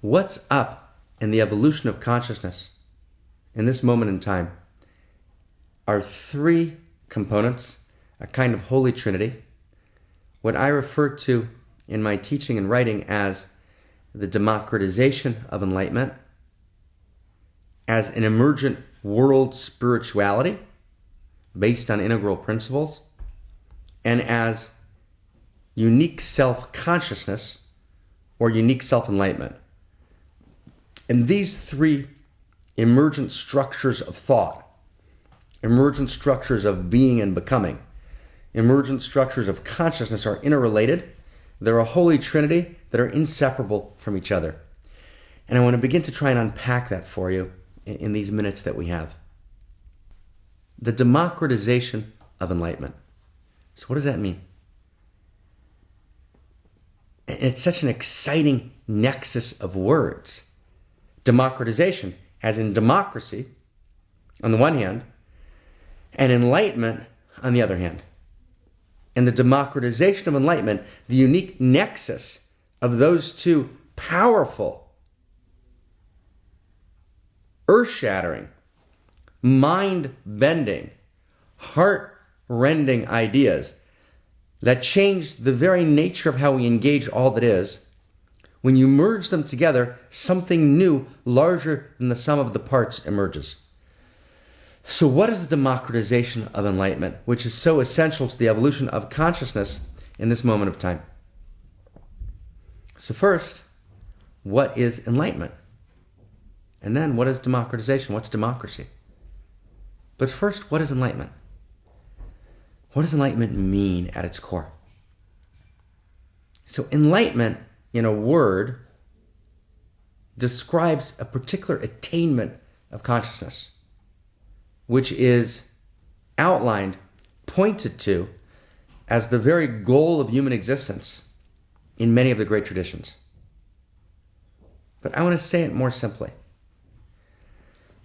what's up in the evolution of consciousness in this moment in time are three components, a kind of holy trinity, what I refer to in my teaching and writing as the democratization of enlightenment, as an emergent world spirituality based on integral principles, and as unique self-consciousness or unique self-enlightenment. And these three emergent structures of thought, emergent structures of being and becoming, emergent structures of consciousness are interrelated. They're a holy trinity that are inseparable from each other. And I want to begin to try and unpack that for you in these minutes that we have. The democratization of enlightenment. So what does that mean? It's such an exciting nexus of words. Democratization, as in democracy, on the one hand, and enlightenment on the other hand. And the democratization of enlightenment, the unique nexus of those two powerful, earth-shattering, mind-bending, heart-rending ideas that change the very nature of how we engage all that is. When you merge them together, something new, larger than the sum of the parts, emerges. So what is the democratization of enlightenment, which is so essential to the evolution of consciousness in this moment of time? So first, what is enlightenment? And then what is democratization? What's democracy? But first, what is enlightenment? What does enlightenment mean at its core? So enlightenment, in a word, describes a particular attainment of consciousness, which is outlined, pointed to, as the very goal of human existence in many of the great traditions. But I want to say it more simply.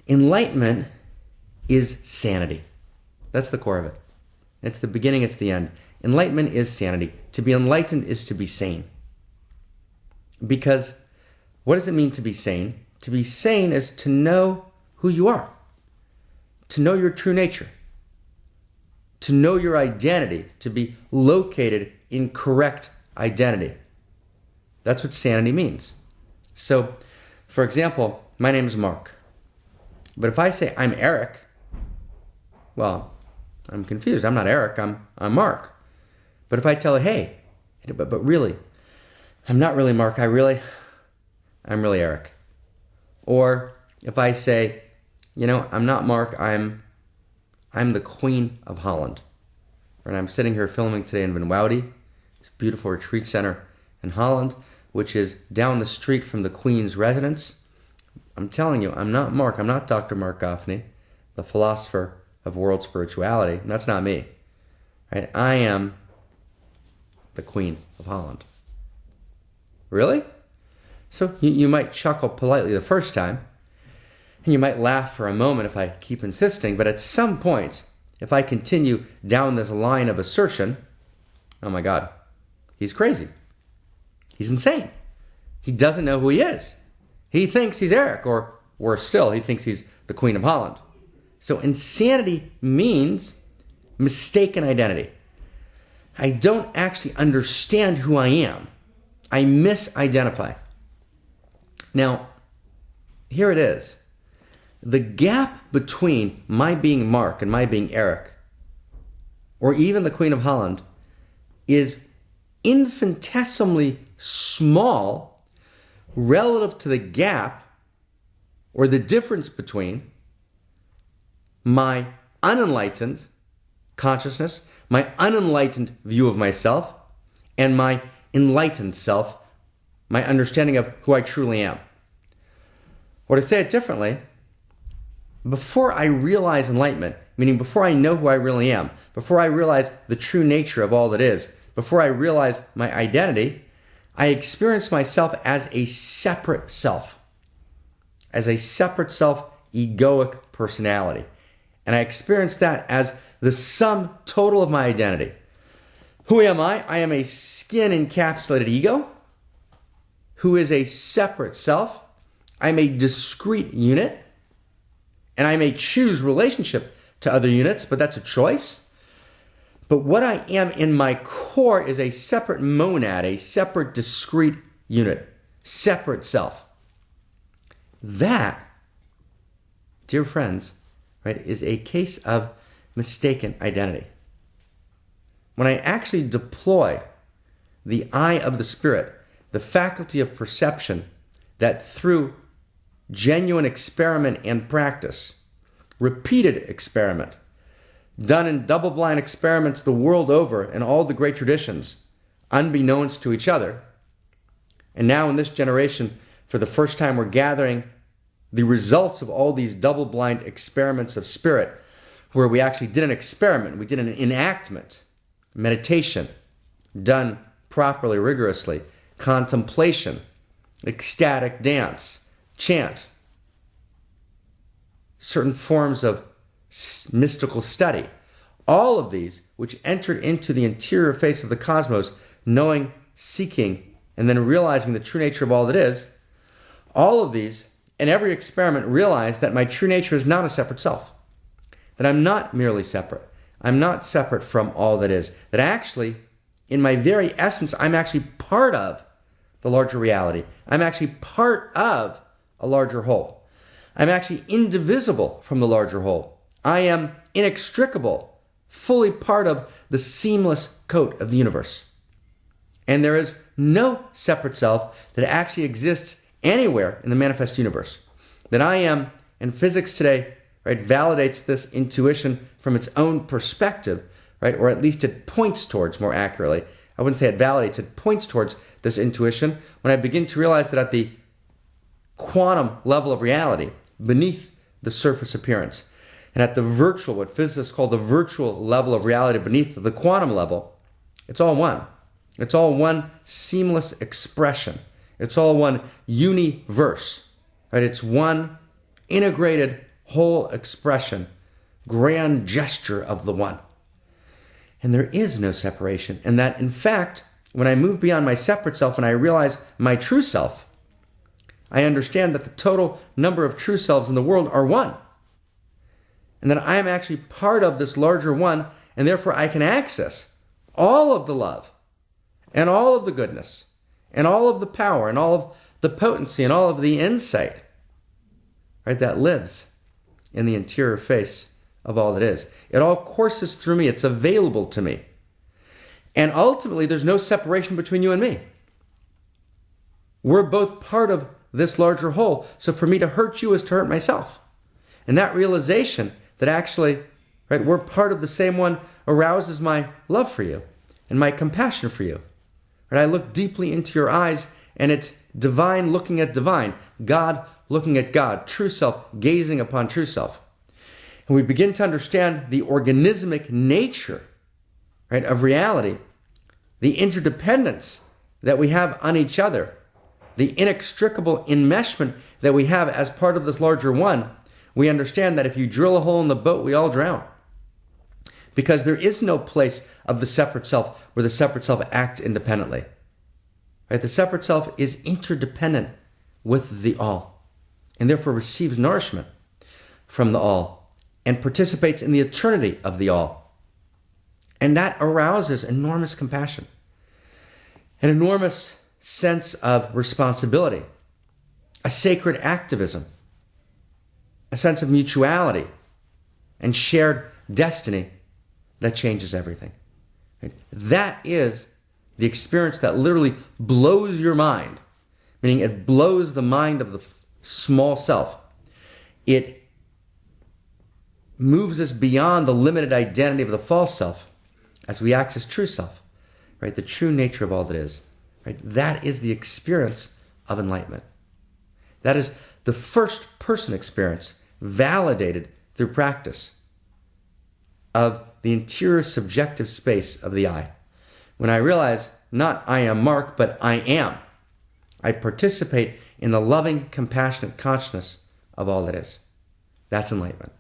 Enlightenment is sanity. That's the core of it. It's the beginning, it's the end. Enlightenment is sanity. To be enlightened is to be sane. Because what does it mean to be sane? To be sane is to know who you are, to know your true nature, to know your identity, to be located in correct identity. That's what sanity means. So, for example, my name is Mark. But if I say I'm Eric, well, I'm confused. I'm not Eric, I'm Mark. But if I tell, hey, but really, I'm not really Mark, I'm really Eric. Or if I say, I'm not Mark, I'm the Queen of Holland. And I'm sitting here filming today in Woudy, this beautiful retreat center in Holland, which is down the street from the Queen's residence. I'm telling you, I'm not Mark. I'm not Dr. Marc Gafni, the philosopher of world spirituality. And that's not me. Right? I am the Queen of Holland. Really? So you might chuckle politely the first time, and you might laugh for a moment if I keep insisting, but at some point, if I continue down this line of assertion, oh my God, he's crazy. He's insane. He doesn't know who he is. He thinks he's Eric, or worse still, he thinks he's the Queen of Holland. So insanity means mistaken identity. I don't actually understand who I am. I misidentify. Now, here it is. The gap between my being Mark and my being Eric, or even the Queen of Holland, is infinitesimally small relative to the gap or the difference between my unenlightened consciousness, my unenlightened view of myself, and my enlightened self, my understanding of who I truly am. Or to say it differently, before I realize enlightenment, meaning before I know who I really am, before I realize the true nature of all that is, before I realize my identity, I experience myself as a separate self, egoic personality. And I experience that as the sum total of my identity. Who am I? I am a skin-encapsulated ego who is a separate self. I'm a discrete unit, and I may choose relationship to other units, but that's a choice. But what I am in my core is a separate monad, a separate discrete unit, separate self. That, dear friends, right, is a case of mistaken identity. When I actually deploy the eye of the Spirit, the faculty of perception, that through genuine experiment and practice, repeated experiment, done in double-blind experiments the world over in all the great traditions, unbeknownst to each other, and now in this generation, for the first time, we're gathering the results of all these double-blind experiments of spirit, where we actually did an experiment, we did an enactment, meditation, done properly, rigorously, contemplation, ecstatic dance, chant, certain forms of mystical study. All of these, which entered into the interior face of the cosmos, knowing, seeking, and then realizing the true nature of all that is, all of these, in every experiment, realized that my true nature is not a separate self, that I'm not merely separate. I'm not separate from all that is, that actually, in my very essence, I'm actually part of the larger reality. I'm actually part of a larger whole. I'm actually indivisible from the larger whole. I am inextricable, fully part of the seamless coat of the universe. And there is no separate self that actually exists anywhere in the manifest universe. That I am, and physics today, right, validates this intuition from its own perspective, right, or at least it points towards, more accurately. I wouldn't say it validates, it points towards this intuition when I begin to realize that at the quantum level of reality, beneath the surface appearance, and at the virtual, what physicists call the virtual level of reality beneath the quantum level, it's all one. It's all one seamless expression. It's all one universe, right? It's one integrated whole expression, grand gesture of the one. And there is no separation. And that, in fact, when I move beyond my separate self and I realize my true self, I understand that the total number of true selves in the world are one. And that I am actually part of this larger one, and therefore I can access all of the love and all of the goodness and all of the power and all of the potency and all of the insight, right, that lives in the interior face of all that is. It all courses through me. It's available to me. And ultimately, there's no separation between you and me. We're both part of this larger whole. So for me to hurt you is to hurt myself. And that realization that actually, right, we're part of the same one arouses my love for you and my compassion for you. Right? I look deeply into your eyes, and it's divine looking at divine, God looking at God, true self gazing upon true self. And we begin to understand the organismic nature, right, of reality, the interdependence that we have on each other, the inextricable enmeshment that we have as part of this larger one. We understand that if you drill a hole in the boat, we all drown. Because there is no place of the separate self where the separate self acts independently. Right? The separate self is interdependent with the all, and therefore receives nourishment from the all, and participates in the eternity of the all. And that arouses enormous compassion, an enormous sense of responsibility, a sacred activism, a sense of mutuality, and shared destiny that changes everything. Right? That is the experience that literally blows your mind, meaning it blows the mind of the small self. It moves us beyond the limited identity of the false self as we access true self, right? The true nature of all that is, right? That is the experience of enlightenment. That is the first person experience validated through practice of the interior subjective space of the I. When I realize not I am Mark, but I am, I participate in the loving, compassionate consciousness of all that is. That's enlightenment.